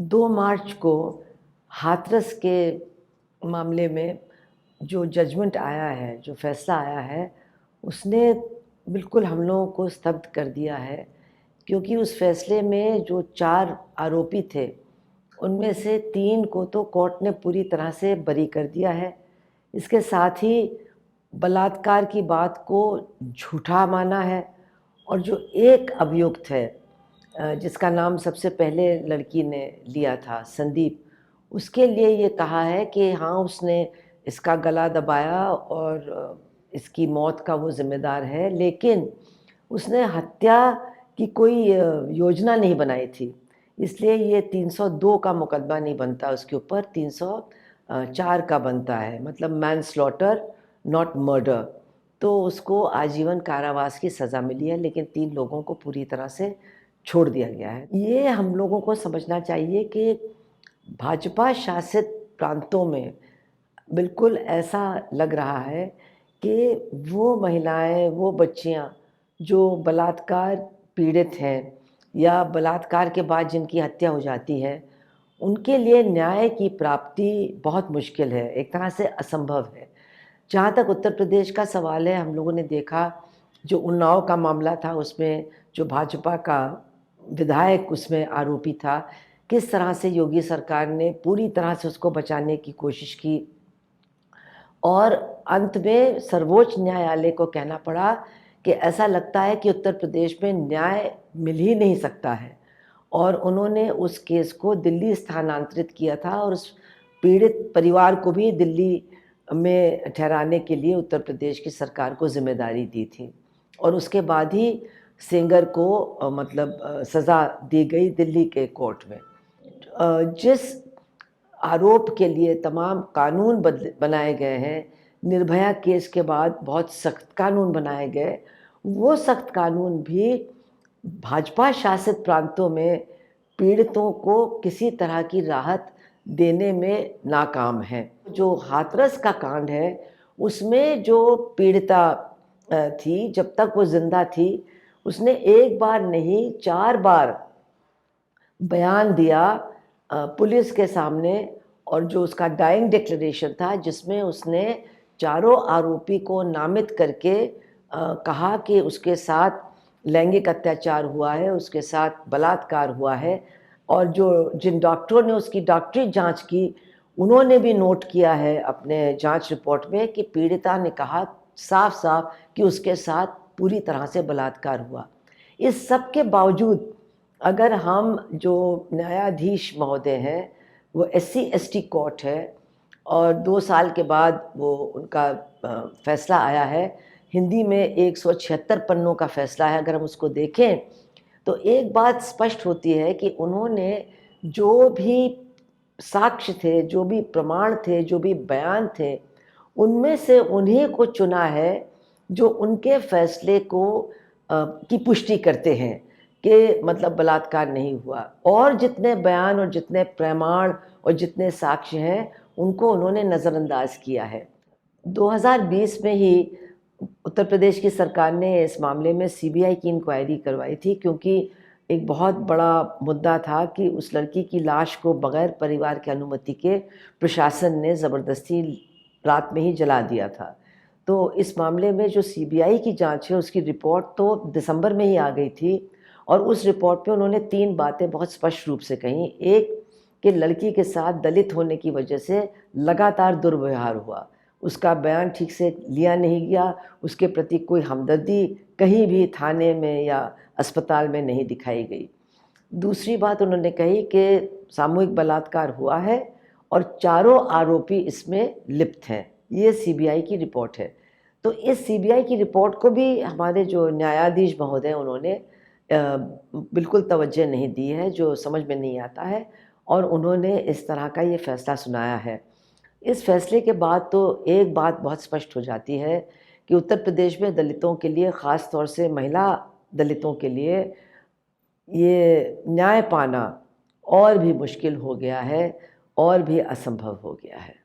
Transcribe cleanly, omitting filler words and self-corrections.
2 मार्च को हाथरस के मामले में जो जजमेंट आया है, जो फ़ैसला आया है, उसने बिल्कुल हम लोगों को स्तब्ध कर दिया है, क्योंकि उस फ़ैसले में जो 4 आरोपी थे, उनमें से 3 को तो कोर्ट ने पूरी तरह से बरी कर दिया है। इसके साथ ही बलात्कार की बात को झूठा माना है और जो एक अभियुक्त है जिसका नाम सबसे पहले लड़की ने लिया था, संदीप, उसके लिए ये कहा है कि हाँ, उसने इसका गला दबाया और इसकी मौत का वो ज़िम्मेदार है, लेकिन उसने हत्या की कोई योजना नहीं बनाई थी। इसलिए ये 302 का मुकदमा नहीं बनता उसके ऊपर, 304 का बनता है, मतलब मैनस्लॉटर नॉट मर्डर। तो उसको आजीवन कारावास की सज़ा मिली है, लेकिन 3 लोगों को पूरी तरह से छोड़ दिया गया है। ये हम लोगों को समझना चाहिए कि भाजपा शासित प्रांतों में बिल्कुल ऐसा लग रहा है कि वो महिलाएं, वो बच्चियां जो बलात्कार पीड़ित हैं या बलात्कार के बाद जिनकी हत्या हो जाती है, उनके लिए न्याय की प्राप्ति बहुत मुश्किल है, एक तरह से असंभव है। जहाँ तक उत्तर प्रदेश का सवाल है, हम लोगों ने देखा जो उन्नाव का मामला था, उसमें जो भाजपा का विधायक उसमें आरोपी था, किस तरह से योगी सरकार ने पूरी तरह से उसको बचाने की कोशिश की और अंत में सर्वोच्च न्यायालय को कहना पड़ा कि ऐसा लगता है कि उत्तर प्रदेश में न्याय मिल ही नहीं सकता है, और उन्होंने उस केस को दिल्ली स्थानांतरित किया था और उस पीड़ित परिवार को भी दिल्ली में ठहराने के लिए उत्तर प्रदेश की सरकार को ज़िम्मेदारी दी थी और उसके बाद ही सेंगर को सज़ा दी गई दिल्ली के कोर्ट में। जिस आरोप के लिए तमाम कानून बनाए गए हैं, निर्भया केस के बाद बहुत सख्त कानून बनाए गए, वो सख्त कानून भी भाजपा शासित प्रांतों में पीड़ितों को किसी तरह की राहत देने में नाकाम हैं। जो हाथरस का कांड है, उसमें जो पीड़िता थी, जब तक वो ज़िंदा थी, उसने एक बार नहीं 4 बार बयान दिया पुलिस के सामने, और जो उसका डाइंग डिक्लेरेशन था जिसमें उसने चारों आरोपी को नामित करके कहा कि उसके साथ लैंगिक अत्याचार हुआ है, उसके साथ बलात्कार हुआ है, और जो जिन डॉक्टरों ने उसकी डॉक्टरी जांच की, उन्होंने भी नोट किया है अपने जांच रिपोर्ट में कि पीड़िता ने कहा साफ-साफ कि उसके साथ पूरी तरह से बलात्कार हुआ। इस सब के बावजूद अगर हम जो न्यायाधीश महोदय हैं, वो एससी एसटी कोर्ट है और 2 साल के बाद वो उनका फ़ैसला आया है, हिंदी में 176 पन्नों का फ़ैसला है। अगर हम उसको देखें तो एक बात स्पष्ट होती है कि उन्होंने जो भी साक्ष्य थे, जो भी प्रमाण थे, जो भी बयान थे, उनमें से उन्हीं को चुना है जो उनके फ़ैसले को की पुष्टि करते हैं कि मतलब बलात्कार नहीं हुआ, और जितने बयान और जितने प्रमाण और जितने साक्ष्य हैं, उनको उन्होंने नज़रअंदाज किया है। 2020 में ही उत्तर प्रदेश की सरकार ने इस मामले में सीबीआई की इंक्वायरी करवाई थी, क्योंकि एक बहुत बड़ा मुद्दा था कि उस लड़की की लाश को बगैर परिवार की अनुमति के प्रशासन ने ज़बरदस्ती रात में ही जला दिया था। तो इस मामले में जो सीबीआई की जांच है, उसकी रिपोर्ट तो दिसंबर में ही आ गई थी और उस रिपोर्ट में उन्होंने 3 बातें बहुत स्पष्ट रूप से कहीं। एक, कि लड़की के साथ दलित होने की वजह से लगातार दुर्व्यवहार हुआ, उसका बयान ठीक से लिया नहीं गया, उसके प्रति कोई हमदर्दी कहीं भी थाने में या अस्पताल में नहीं दिखाई गई। दूसरी बात उन्होंने कही कि सामूहिक बलात्कार हुआ है और चारों आरोपी इसमें लिप्त हैं। ये सीबीआई की रिपोर्ट है। तो इस सीबीआई की रिपोर्ट को भी हमारे जो न्यायाधीश महोदय उन्होंने बिल्कुल तवज्जो नहीं दी है, जो समझ में नहीं आता है, और उन्होंने इस तरह का ये फ़ैसला सुनाया है। इस फैसले के बाद तो एक बात बहुत स्पष्ट हो जाती है कि उत्तर प्रदेश में दलितों के लिए, ख़ास तौर से महिला दलितों के लिए, ये न्याय पाना और भी मुश्किल हो गया है और भी असंभव हो गया है।